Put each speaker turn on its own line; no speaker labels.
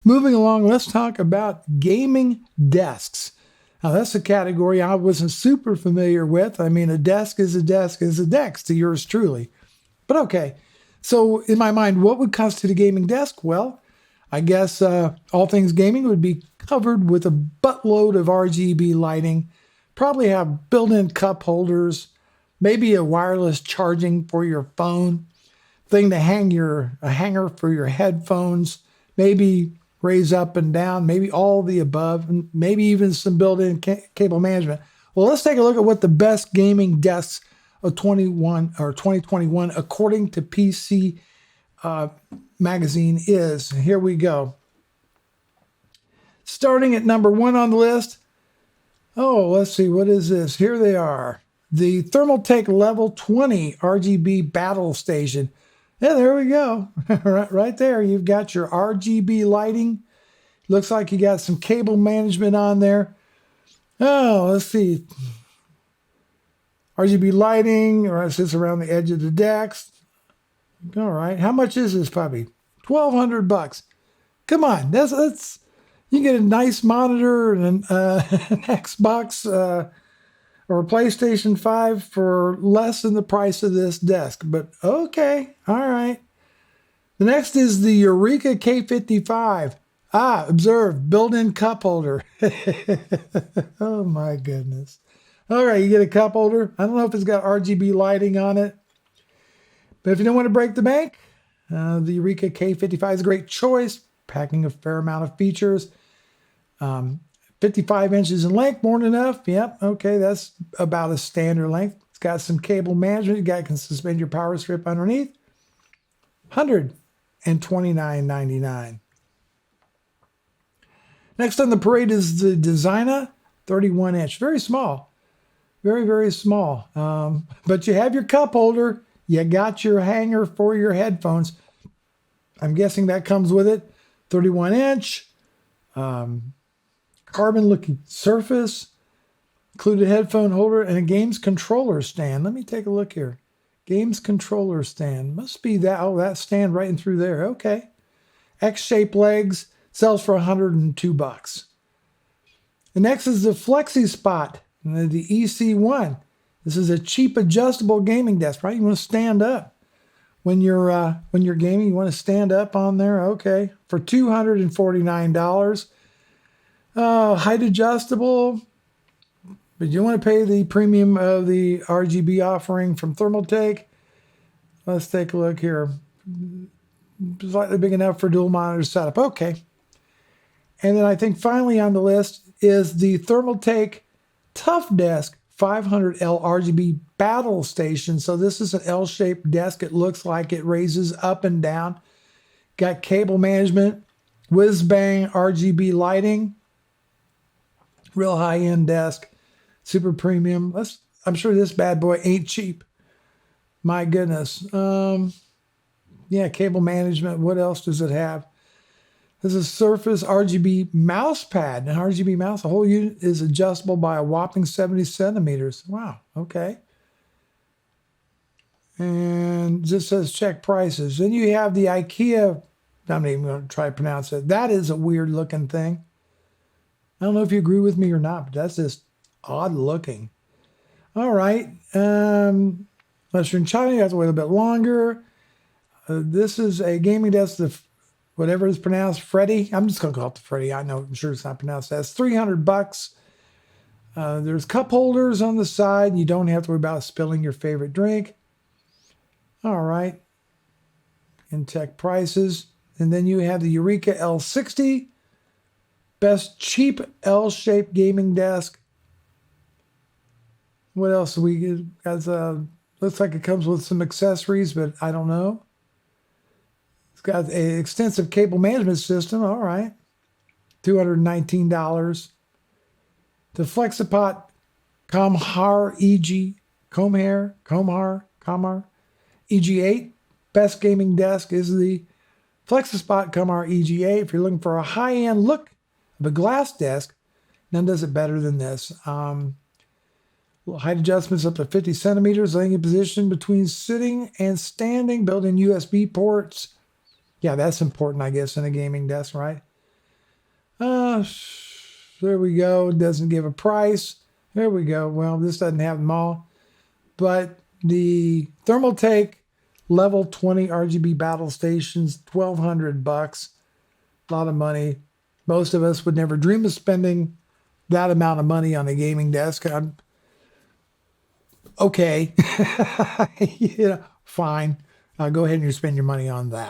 moving along, let's talk about gaming desks. Now, that's a category I wasn't super familiar with. I mean, a desk is a desk is a desk to yours truly. But okay, so in my mind, what would constitute a gaming desk? Well, I guess all things gaming would be covered with a buttload of RGB lighting, probably have built-in cup holders, maybe a wireless charging for your phone, thing to hang a hanger for your headphones, maybe raise up and down, maybe all the above, and maybe even some built-in cable management. Well, let's take a look at what the best gaming desks of 2021 according to PC Magazine is. Here we go. Starting at number 1 on the list. Oh, let's see, what is this? Here they are. The Thermaltake Level 20 RGB Battle Station. Yeah, there we go. right there, you've got your RGB lighting. Looks like you got some cable management on there. Oh, let's see. RGB lighting, or it sits around the edge of the decks. All right, how much is this puppy? $1,200. Come on, that's you get a nice monitor and an Xbox or a PlayStation 5 for less than the price of this desk. But okay, all right. The next is the Eureka K-55. Observe, built-in cup holder. Oh my goodness. All right, you get a cup holder. I don't know if it's got RGB lighting on it. But if you don't want to break the bank, the Eureka K-55 is a great choice, packing a fair amount of features. 55 inches in length, more than enough. Yep, okay, that's about a standard length. It's got some cable management. You can suspend your power strip underneath. $129.99. Next on the parade is the Designer 31-inch. Very small. Very, very small. But you have your cup holder. You got your hanger for your headphones. I'm guessing that comes with it. 31-inch. Carbon-looking surface. Included headphone holder and a games controller stand. Let me take a look here. Games controller stand. Must be that. Oh, that stand right in through there. Okay. X-shaped legs. Sells for $102. The next is the Flexi Spot, the EC1. This is a cheap adjustable gaming desk, right? You want to stand up when you're gaming. You want to stand up on there, okay? For $249. Height adjustable, but you want to pay the premium of the RGB offering from Thermaltake. Let's take a look here. Slightly big enough for dual monitor setup. Okay. And then I think finally on the list is the Thermaltake Tough Desk 500L RGB Battle Station. So this is an L-shaped desk. It looks like it raises up and down. Got cable management, whiz-bang RGB lighting. Real high-end desk. Super premium. I'm sure this bad boy ain't cheap. My goodness. Yeah, cable management. What else does it have? There's a Surface RGB mouse pad. An RGB mouse. The whole unit is adjustable by a whopping 70 centimeters. Wow. Okay. And just says check prices. Then you have the IKEA. I'm not even going to try to pronounce it. That is a weird looking thing. I don't know if you agree with me or not, but that's just odd looking. All right. Unless you're in China, you have to wait a little bit longer. This is a gaming desk. Whatever is pronounced, Freddy. I'm just going to call it the Freddy. I'm sure it's not pronounced that. It's $300. There's cup holders on the side. You don't have to worry about spilling your favorite drink. All right. And tech prices. And then you have the Eureka L60. Best cheap L-shaped gaming desk. What else do we get? Looks like it comes with some accessories, but I don't know. It's got an extensive cable management system. All right. $219. The Flexipot Comhar EG8. Best gaming desk is the Flexispot Comhar EG8. If you're looking for a high-end look of a glass desk, none does it better than this. Height adjustments up to 50 centimeters, laying in position between sitting and standing, built-in USB ports. Yeah, that's important, I guess, in a gaming desk, right? Uh, there we go. Doesn't give a price. There we go. Well, this doesn't have them all. But the Thermaltake level 20 RGB battle stations, $1,200. A lot of money. Most of us would never dream of spending that amount of money on a gaming desk. Okay. Fine. Go ahead and you spend your money on that.